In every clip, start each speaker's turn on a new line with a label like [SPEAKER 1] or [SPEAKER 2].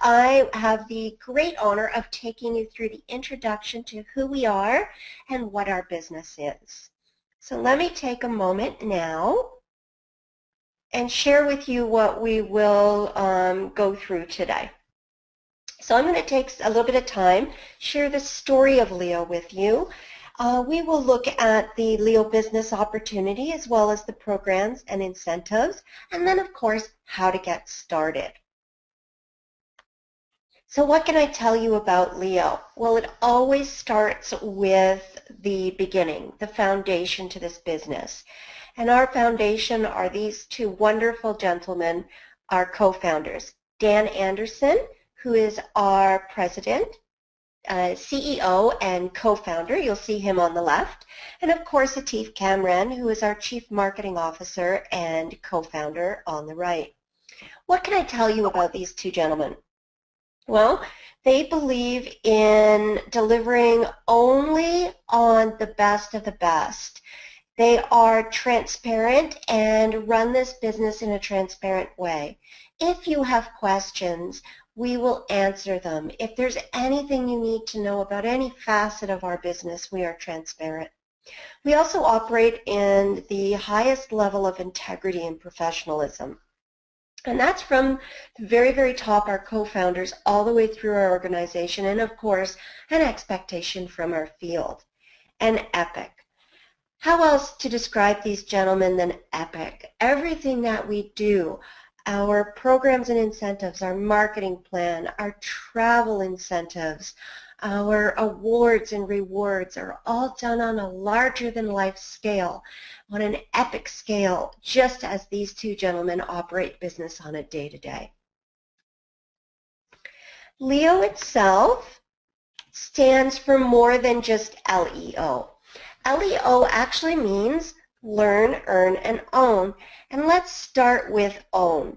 [SPEAKER 1] I have the great honor of taking you through the introduction to who we are and what our business is. So let me take a moment now and share with you what we will go through today. So I'm going to take a little bit of time, share the story of Leo with you. We will look at the Leo business opportunity as well as the programs and incentives, and then of course how to get started. So what can I tell you about Leo? Well, it always starts with the beginning, the foundation to this business. And our foundation are these two wonderful gentlemen, our co-founders. Dan Anderson, who is our president, CEO and co-founder. You'll see him on the left. And of course, Atif Kamran, who is our chief marketing officer and co-founder on the right. What can I tell you about these two gentlemen? Well, they believe in delivering only on the best of the best. They are transparent and run this business in a transparent way. If you have questions, we will answer them. If there's anything you need to know about any facet of our business, we are transparent. We also operate in the highest level of integrity and professionalism. And that's from the very, very top, our co-founders, all the way through our organization, and of course, an expectation from our field. And epic. How else to describe these gentlemen than epic? Everything that we do, our programs and incentives, our marketing plan, our travel incentives, our awards and rewards are all done on a larger-than-life scale, on an epic scale, just as these two gentlemen operate business on a day-to-day. Leo itself stands for more than just LEO. LEO actually means learn, earn, and own. And let's start with own.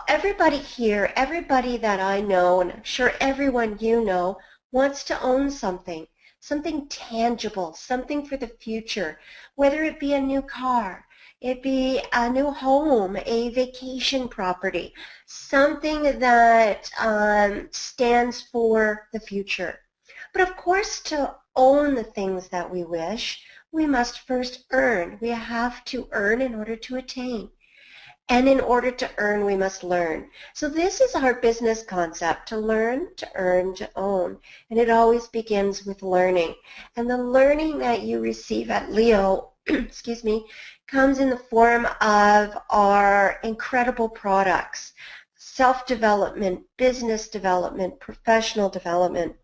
[SPEAKER 1] Everybody here, everybody that I know, and I'm sure everyone you know, wants to own something, something tangible, something for the future, whether it be a new car, it be a new home, a vacation property, something that stands for the future. But of course, to own the things that we wish, we must first earn. We have to earn in order to attain. And in order to earn, we must learn. So this is our business concept, to learn, to earn, to own. And it always begins with learning. And the learning that you receive at Leo, excuse me, comes in the form of our incredible products, self-development, business development, professional development.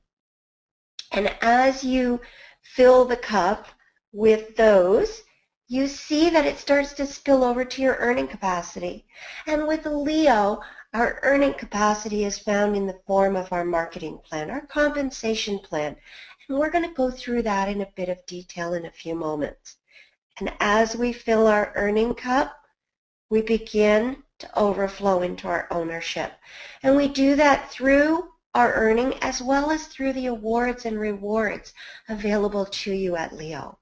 [SPEAKER 1] And as you fill the cup with those, you see that it starts to spill over to your earning capacity. And with Leo, our earning capacity is found in the form of our marketing plan, our compensation plan. And we're going to go through that in a bit of detail in a few moments. And as we fill our earning cup, we begin to overflow into our ownership. And we do that through our earning as well as through the awards and rewards available to you at Leo.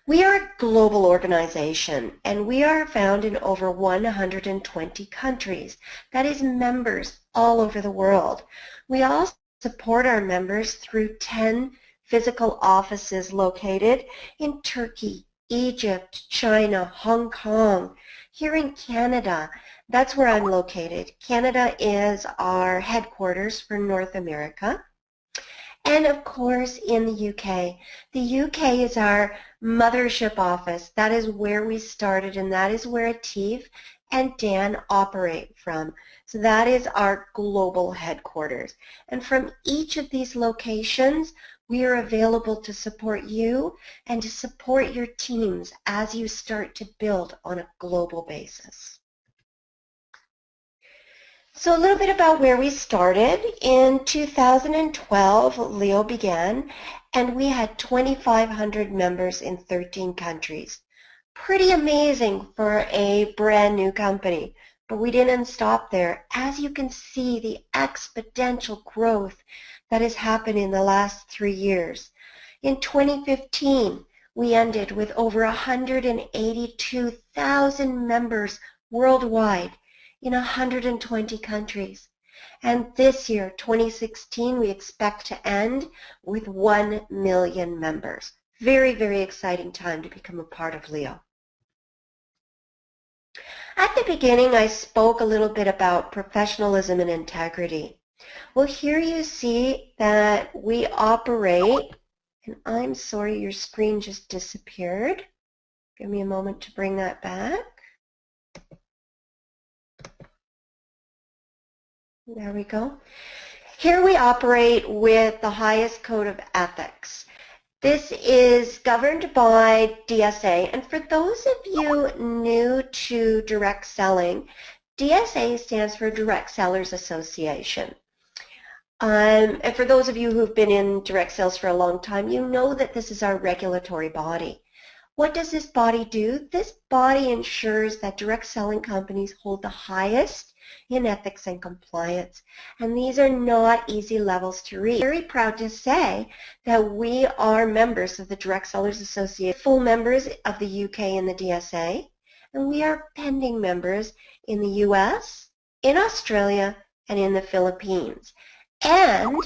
[SPEAKER 1] We are a global organization, and we are found in over 120 countries. That is members all over the world. We also support our members through 10 physical offices located in Turkey, Egypt, China, Hong Kong. Here in Canada, that's where I'm located. Canada is our headquarters for North America. And of course in the UK. The UK is our mothership office. That is where we started, and that is where Atif and Dan operate from. So that is our global headquarters. And from each of these locations, we are available to support you and to support your teams as you start to build on a global basis. So a little bit about where we started. In 2012, Leo began, and we had 2,500 members in 13 countries. Pretty amazing for a brand new company, but we didn't stop there. As you can see, the exponential growth that has happened in the last 3 years. In 2015, we ended with over 182,000 members worldwide in 120 countries. And this year, 2016, we expect to end with 1 million members. Very, very exciting time to become a part of Leo. At the beginning, I spoke a little bit about professionalism and integrity. Well, here you see that we operate, and I'm sorry, your screen just disappeared. Give me a moment to bring that back. There we go. Here we operate with the highest code of ethics. This is governed by DSA, and for those of you new to direct selling, DSA stands for Direct Sellers Association. And for those of you who've been in direct sales for a long time, you know that this is our regulatory body. What does this body do? This body ensures that direct selling companies hold the highest in ethics and compliance. And these are not easy levels to reach. I'm very proud to say that we are members of the Direct Sellers Association, full members of the UK and the DSA, and we are pending members in the US, in Australia, and in the Philippines. And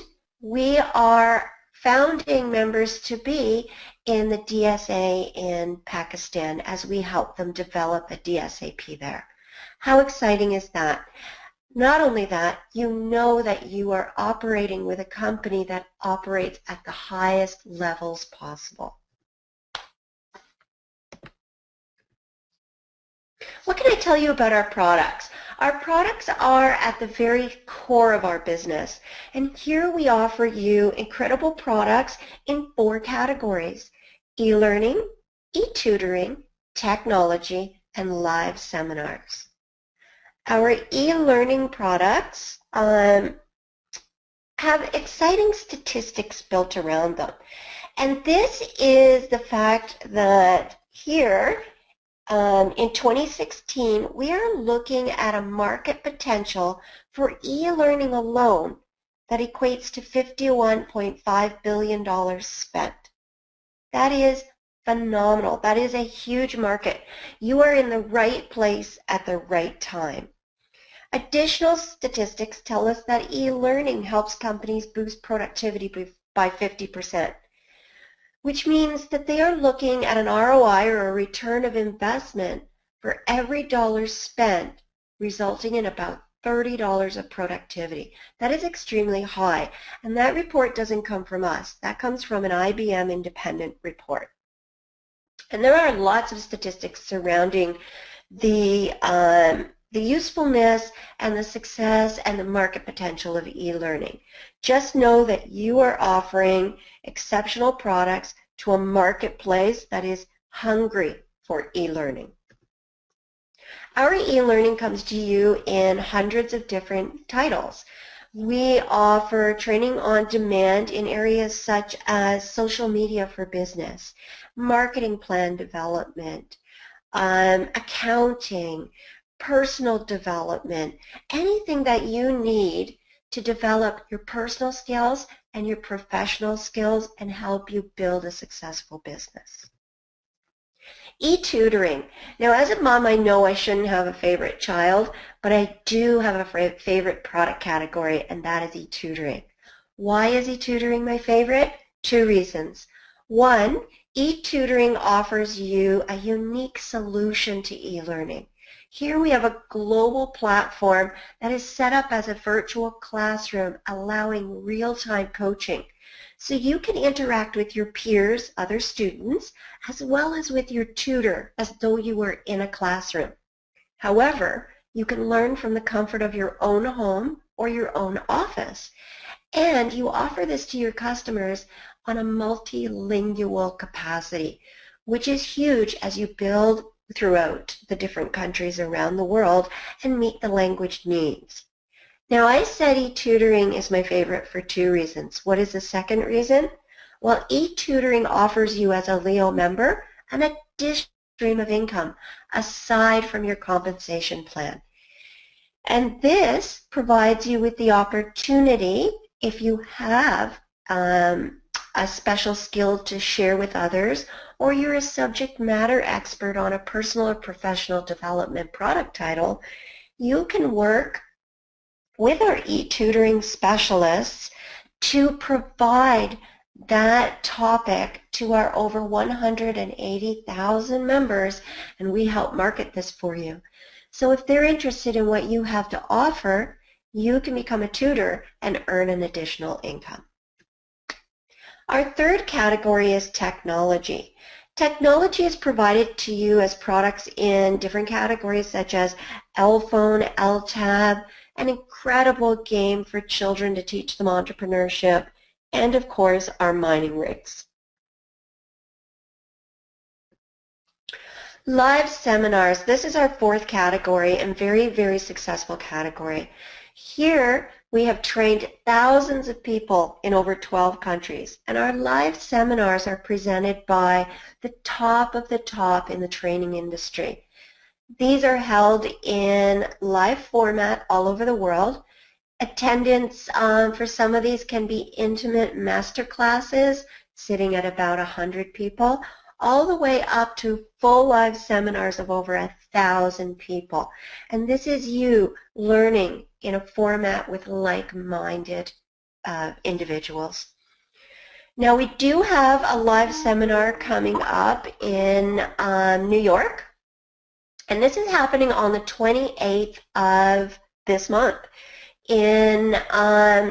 [SPEAKER 1] we are founding members to be in the DSA in Pakistan as we help them develop a DSAP there. How exciting is that? Not only that, you know that you are operating with a company that operates at the highest levels possible. What can I tell you about our products? Our products are at the very core of our business, and here we offer you incredible products in 4 categories: e-learning, e-tutoring, technology, and live seminars. Our e-learning products have exciting statistics built around them, and this is the fact that here in 2016, we are looking at a market potential for e-learning alone that equates to $51.5 billion spent. That is phenomenal. That is a huge market. You are in the right place at the right time. Additional statistics tell us that e-learning helps companies boost productivity by 50%. Which means that they are looking at an ROI, or a return of investment, for every dollar spent, resulting in about $30 of productivity. That is extremely high, and that report doesn't come from us. That comes from an IBM independent report. And there are lots of statistics surrounding the usefulness and the success and the market potential of e-learning. Just know that you are offering exceptional products to a marketplace that is hungry for e-learning. Our e-learning comes to you in hundreds of different titles. We offer training on demand in areas such as social media for business, marketing plan development, accounting, personal development, anything that you need to develop your personal skills and your professional skills and help you build a successful business. E-tutoring. Now, as a mom, I know I shouldn't have a favorite child, but I do have a favorite product category, and that is e-tutoring. Why is e-tutoring my favorite? 2 reasons. 1, e-tutoring offers you a unique solution to e-learning. Here we have a global platform that is set up as a virtual classroom, allowing real-time coaching. So you can interact with your peers, other students, as well as with your tutor, as though you were in a classroom. However, you can learn from the comfort of your own home or your own office. And you offer this to your customers on a multilingual capacity, which is huge as you build throughout the different countries around the world and meet the language needs. Now, I said e-tutoring is my favorite for 2 reasons. What is the second reason? Well, e-tutoring offers you as a Leo member an additional stream of income aside from your compensation plan. And this provides you with the opportunity, if you have a special skill to share with others, or you're a subject matter expert on a personal or professional development product title, you can work with our e-tutoring specialists to provide that topic to our over 180,000 members, and we help market this for you. So if they're interested in what you have to offer, you can become a tutor and earn an additional income. Our third category is technology. Technology is provided to you as products in different categories such as L-Phone, L-Tab, an incredible game for children to teach them entrepreneurship, and of course our mining rigs. Live seminars, this is our fourth category and very, very successful category. Here we have trained thousands of people in over 12 countries, and our live seminars are presented by the top of the top in the training industry. These are held in live format all over the world. Attendance for some of these can be intimate master classes sitting at about 100 people, all the way up to full live seminars of over 1,000 people. And this is you learning in a format with like-minded individuals. Now we do have a live seminar coming up in New York, and this is happening on the 28th of this month in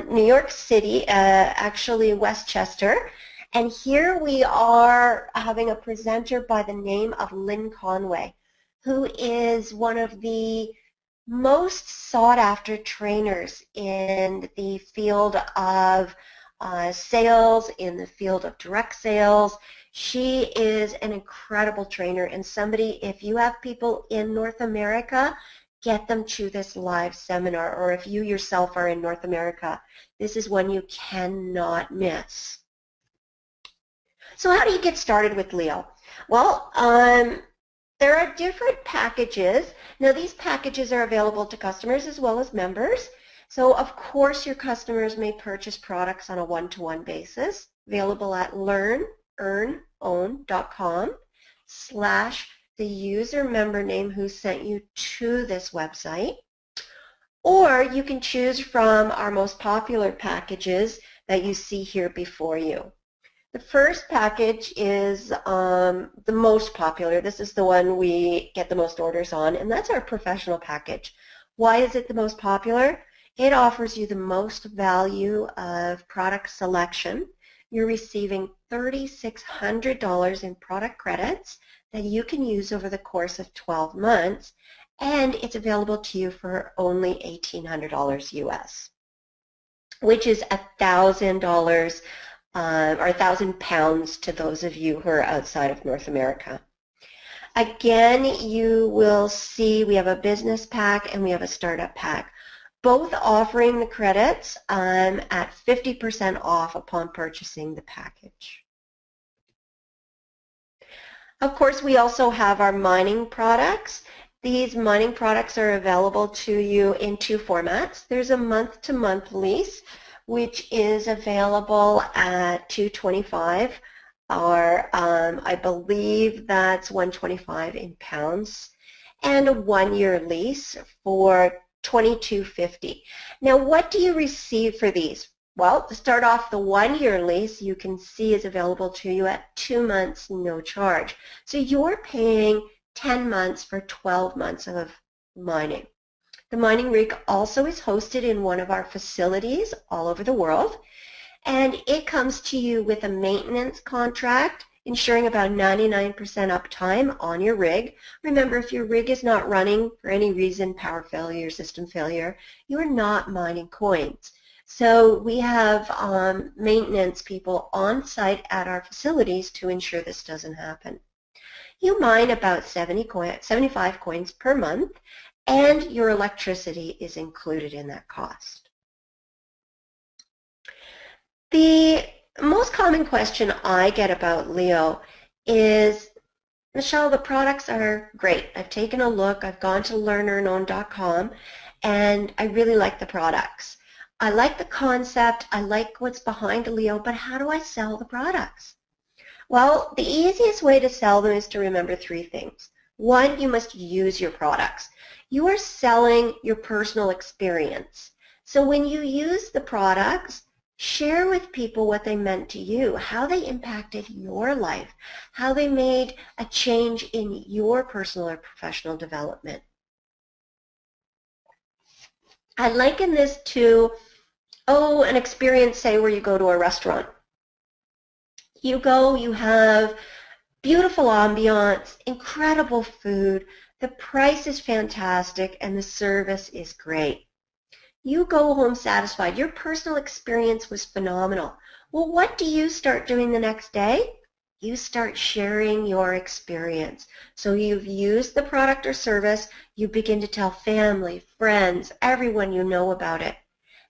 [SPEAKER 1] New York City, actually Westchester. And here we are having a presenter by the name of Lynn Conway, who is one of the most sought-after trainers in the field of sales, in the field of direct sales. She is an incredible trainer, and somebody, if you have people in North America, get them to this live seminar, or if you yourself are in North America, this is one you cannot miss. So how do you get started with Leo? Well, there are different packages. Now these packages are available to customers as well as members. So of course your customers may purchase products on a one-to-one basis, available at learnearnown.com/the user member name who sent you to this website. Or you can choose from our most popular packages that you see here before you. The first package is the most popular. This is the one we get the most orders on, and that's our professional package. Why is it the most popular? It offers you the most value of product selection. You're receiving $3,600 in product credits that you can use over the course of 12 months, and it's available to you for only $1,800 US, which is $1,000 or 1,000 pounds to those of you who are outside of North America. Again, you will see we have a business pack and we have a startup pack, both offering the credits at 50% off upon purchasing the package. Of course, we also have our mining products. These mining products are available to you in two formats. There's a month-to-month lease, which is available at $225, or I believe that's $125 in pounds, and a one-year lease for $22.50. Now, what do you receive for these? Well, to start off, the one-year lease you can see is available to you at 2 months, no charge. So you're paying 10 months for 12 months of mining. The mining rig also is hosted in one of our facilities all over the world, and it comes to you with a maintenance contract ensuring about 99% uptime on your rig. Remember, if your rig is not running for any reason, power failure, system failure, you are not mining coins. So we have maintenance people on site at our facilities to ensure this doesn't happen. You mine about 75 coins per month, and your electricity is included in that cost. The most common question I get about Leo is, Michelle, the products are great. I've taken a look, I've gone to learnearnown.com, and I really like the products. I like the concept, I like what's behind Leo, but how do I sell the products? Well, the easiest way to sell them is to remember three things. One, you must use your products. You are selling your personal experience. So when you use the products, share with people what they meant to you, how they impacted your life, how they made a change in your personal or professional development. I liken this to, an experience, say, where you go to a restaurant. You go, you have beautiful ambiance, incredible food, the price is fantastic, and the service is great. You go home satisfied. Your personal experience was phenomenal. Well, what do you start doing the next day? You start sharing your experience. So you've used the product or service, you begin to tell family, friends, everyone you know about it.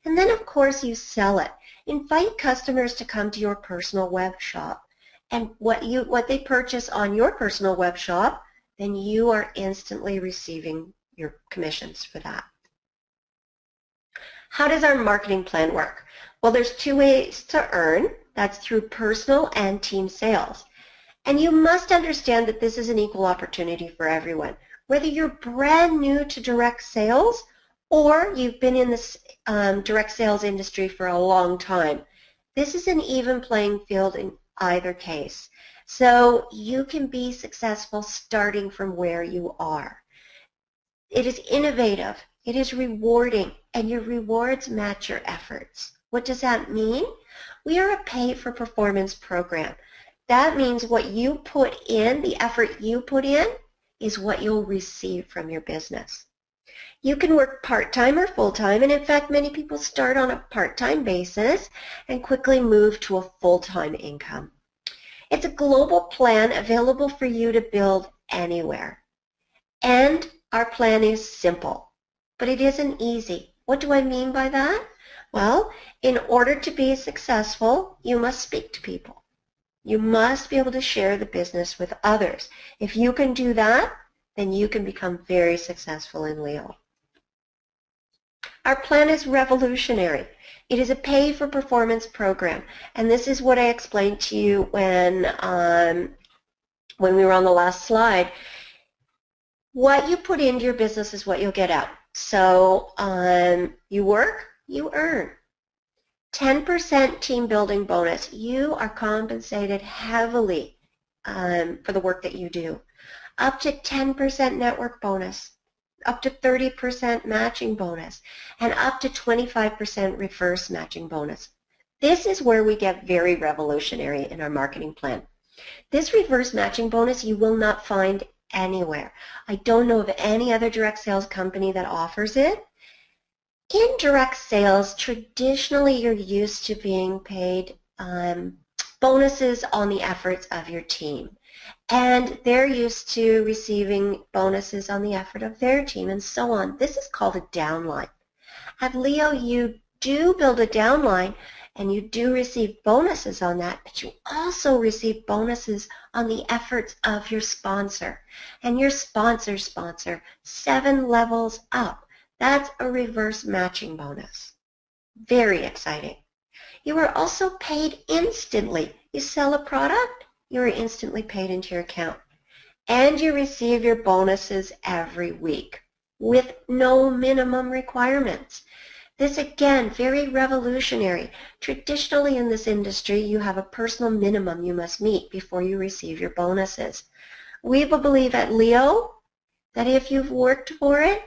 [SPEAKER 1] And then, of course, you sell it. Invite customers to come to your personal web shop. And what they purchase on your personal web shop, then you are instantly receiving your commissions for that. How does our marketing plan work? Well, there's two ways to earn. That's through personal and team sales. And you must understand that this is an equal opportunity for everyone. Whether you're brand new to direct sales or you've been in this direct sales industry for a long time, this is an even playing field in either case. So you can be successful starting from where you are. It is innovative, it is rewarding, and your rewards match your efforts. What does that mean? We are a pay-for-performance program. That means what you put in, the effort you put in, is what you'll receive from your business. You can work part-time or full-time, and in fact, many people start on a part-time basis and quickly move to a full-time income. It's a global plan available for you to build anywhere. And our plan is simple, but it isn't easy. What do I mean by that? Well, in order to be successful, you must speak to people. You must be able to share the business with others. If you can do that, then you can become very successful in Leo. Our plan is revolutionary. It is a pay-for-performance program, and this is what I explained to you when we were on the last slide. What you put into your business is what you'll get out. So you work, you earn. 10% team building bonus. You are compensated heavily for the work that you do. Up to 10% network bonus, up to 30% matching bonus, and up to 25% reverse matching bonus. This is where we get very revolutionary in our marketing plan. This reverse matching bonus you will not find anywhere. I don't know of any other direct sales company that offers it. In direct sales, traditionally you're used to being paid bonuses on the efforts of your team. And they're used to receiving bonuses on the effort of their team and so on. This is called a downline. At Leo, you do build a downline and you do receive bonuses on that, but you also receive bonuses on the efforts of your sponsor. And your sponsor 7 levels up. That's a reverse matching bonus. Very exciting. You are also paid instantly. You sell a product, you are instantly paid into your account. And you receive your bonuses every week with no minimum requirements. This, again, very revolutionary. Traditionally in this industry, you have a personal minimum you must meet before you receive your bonuses. We believe at Leo that if you've worked for it,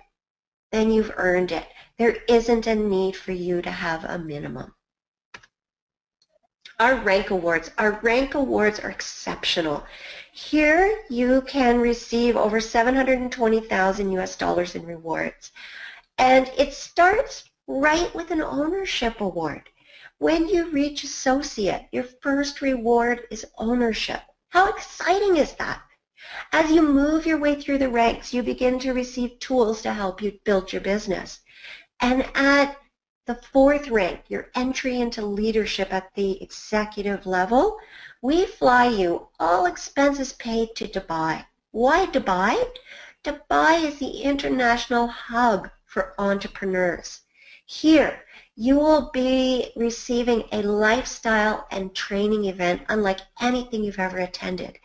[SPEAKER 1] then you've earned it. There isn't a need for you to have a minimum. Our rank awards. Our rank awards are exceptional. Here you can receive over $720,000 US in rewards. And it starts right with an ownership award. When you reach associate, your first reward is ownership. How exciting is that? As you move your way through the ranks, you begin to receive tools to help you build your business. And at the 4th rank, your entry into leadership at the executive level, we fly you, all expenses paid, to Dubai. Why Dubai? Dubai is the international hub for entrepreneurs. Here, you will be receiving a lifestyle and training event unlike anything you've ever attended.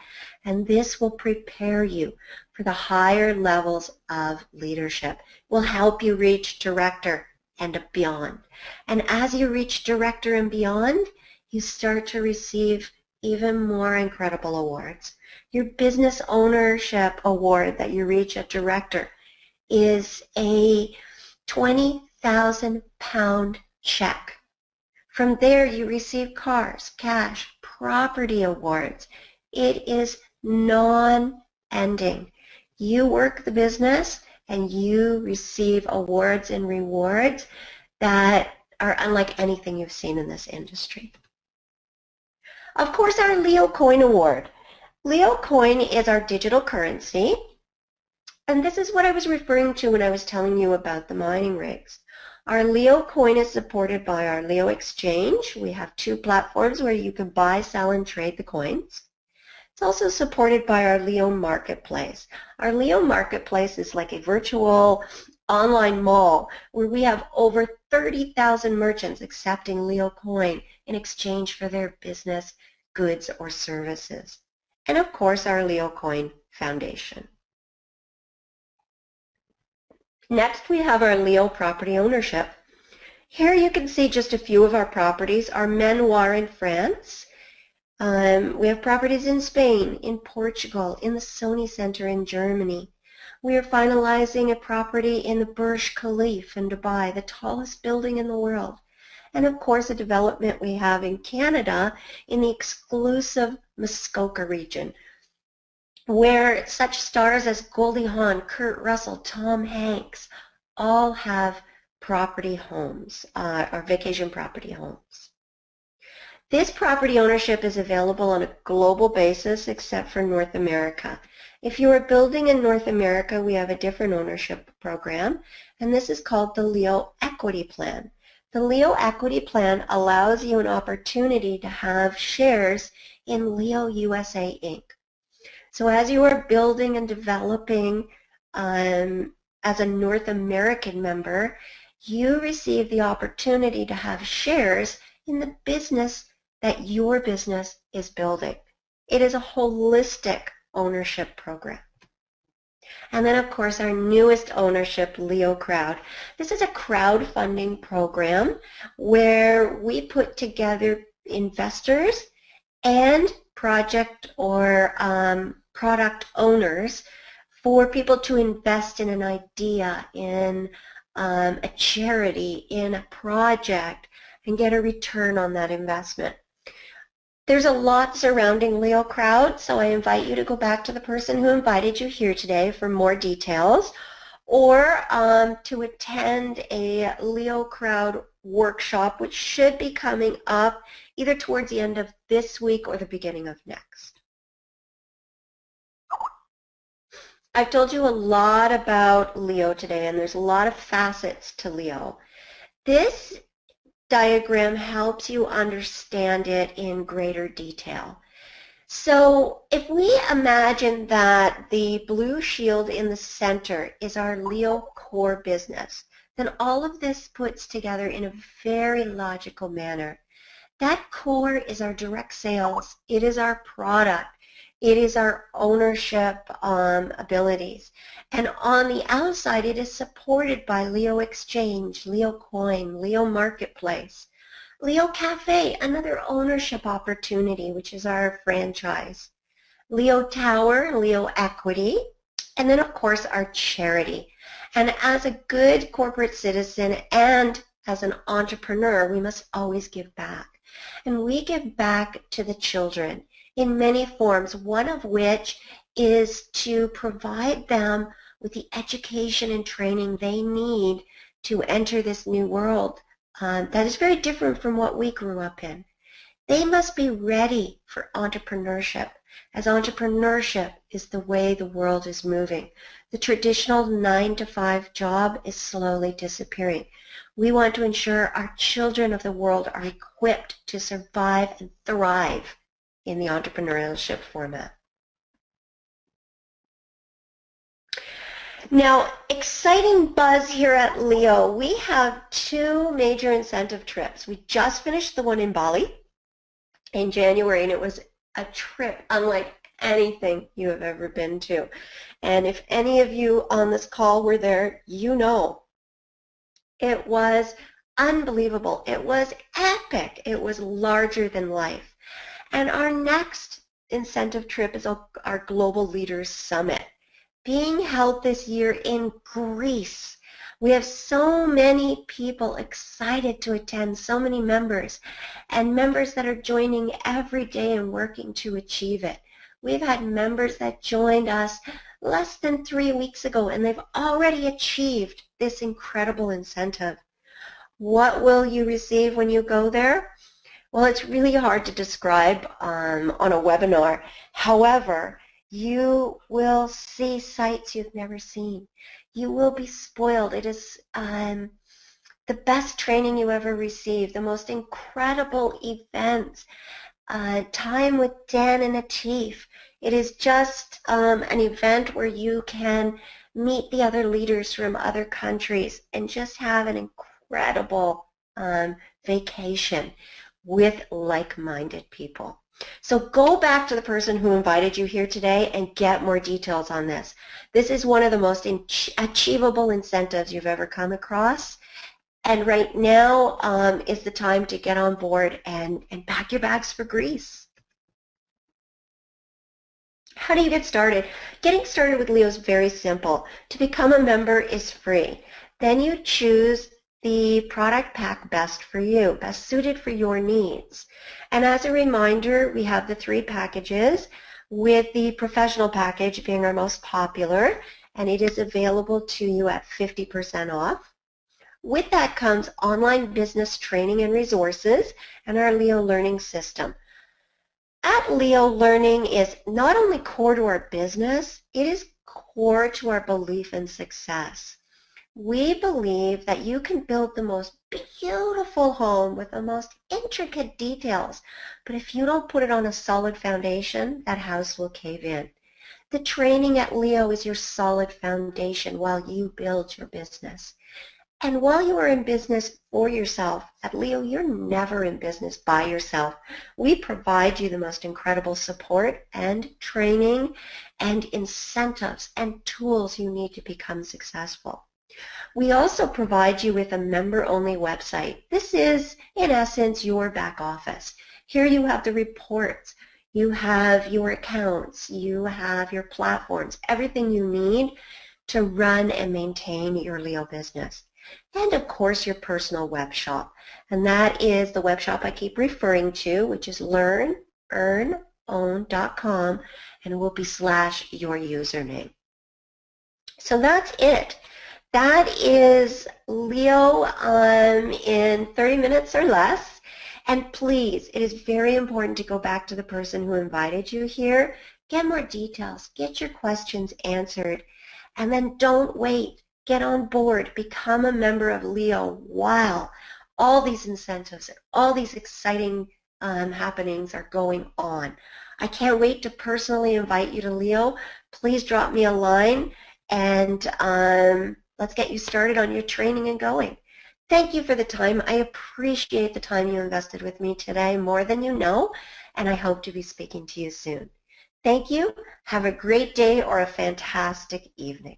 [SPEAKER 1] And this will prepare you for the higher levels of leadership. It will help you reach director and beyond. And as you reach director and beyond, you start to receive even more incredible awards. Your business ownership award that you reach at director is a £20,000 check. From there, you receive cars, cash, property awards. It is non-ending. You work the business and you receive awards and rewards that are unlike anything you've seen in this industry. Of course, our LeoCoin award. LeoCoin is our digital currency, and this is what I was referring to when I was telling you about the mining rigs. Our LeoCoin is supported by our Leo Exchange. We have 2 platforms where you can buy, sell, and trade the coins. It's also supported by our Leo Marketplace. Our Leo Marketplace is like a virtual online mall where we have over 30,000 merchants accepting LeoCoin in exchange for their business, goods, or services. And of course, our LeoCoin Foundation. Next, we have our Leo property ownership. Here you can see just a few of our properties. Our Manoir in France. We have properties in Spain, in Portugal, in the Sony Center in Germany. We are finalizing a property in the Burj Khalifa in Dubai, the tallest building in the world. And of course, a development we have in Canada in the exclusive Muskoka region, where such stars as Goldie Hawn, Kurt Russell, Tom Hanks all have property homes, or vacation property homes. This property ownership is available on a global basis except for North America. If you are building in North America, we have a different ownership program, and this is called the Leo Equity Plan. The Leo Equity Plan allows you an opportunity to have shares in Leo USA Inc. So as you are building and developing as a North American member, you receive the opportunity to have shares in the business that your business is building. It is a holistic ownership program. And then, of course, our newest ownership, Leo Crowd. This is a crowdfunding program where we put together investors and project or product owners for people to invest in an idea, in a charity, in a project, and get a return on that investment. There's a lot surrounding Leo Crowd, so I invite you to go back to the person who invited you here today for more details, or to attend a Leo Crowd workshop, which should be coming up either towards the end of this week or the beginning of next. I've told you a lot about Leo today, and there's a lot of facets to Leo. This diagram helps you understand it in greater detail. So if we imagine that the blue shield in the center is our Leo core business, then all of this puts together in a very logical manner. That core is our direct sales. It is our product. It is our ownership abilities. And on the outside, it is supported by Leo Exchange, LeoCoin, Leo Marketplace, Leo Cafe, another ownership opportunity, which is our franchise, Leo Tower, Leo Equity, and then, of course, our charity. And as a good corporate citizen and as an entrepreneur, we must always give back. And we give back to the children in many forms, one of which is to provide them with the education and training they need to enter this new world that is very different from what we grew up in. They must be ready for entrepreneurship, as entrepreneurship is the way the world is moving. The traditional 9-to-5 job is slowly disappearing. We want to ensure our children of the world are equipped to survive and thrive in the entrepreneurship format. Now, exciting buzz here at Leo. We have 2 major incentive trips. We just finished the one in Bali in January, and it was a trip unlike anything you have ever been to. And if any of you on this call were there, you know it was unbelievable. It was epic. It was larger than life. And our next incentive trip is our Global Leaders Summit, being held this year in Greece. We have so many people excited to attend, so many members, and members that are joining every day and working to achieve it. We've had members that joined us less than 3 weeks ago, and they've already achieved this incredible incentive. What will you receive when you go there? Well, it's really hard to describe on a webinar. However, you will see sights you've never seen. You will be spoiled. It is the best training you ever received, the most incredible events, time with Dan and Atif. It is just an event where you can meet the other leaders from other countries and just have an incredible vacation with like-minded people. So go back to the person who invited you here today and get more details on this. This is one of the most achievable incentives you've ever come across. And right now is the time to get on board and pack your bags for Greece. How do you get started? Getting started with Leo is very simple. To become a member is free. Then you choose the product pack best for you, best suited for your needs. And as a reminder, we have the 3 packages, with the professional package being our most popular, and it is available to you at 50% off. With that comes online business training and resources and our Leo Learning System. At Leo, learning is not only core to our business, it is core to our belief in success. We believe that you can build the most beautiful home with the most intricate details, but if you don't put it on a solid foundation, that house will cave in. The training at Leo is your solid foundation while you build your business. And while you are in business for yourself, at Leo, you're never in business by yourself. We provide you the most incredible support and training and incentives and tools you need to become successful. We also provide you with a member-only website. This is, in essence, your back office. Here you have the reports, you have your accounts, you have your platforms, everything you need to run and maintain your Leo business. And of course your personal web shop. And that is the web shop I keep referring to, which is learnearnown.com, and it will be / your username. So that's it. That is Leo in 30 minutes or less. And please, it is very important to go back to the person who invited you here, get more details, get your questions answered, and then don't wait. Get on board, become a member of Leo while all these incentives and all these exciting happenings are going on. I can't wait to personally invite you to Leo. Please drop me a line and let's get you started on your training and going. Thank you for the time. I appreciate the time you invested with me today more than you know, and I hope to be speaking to you soon. Thank you. Have a great day or a fantastic evening.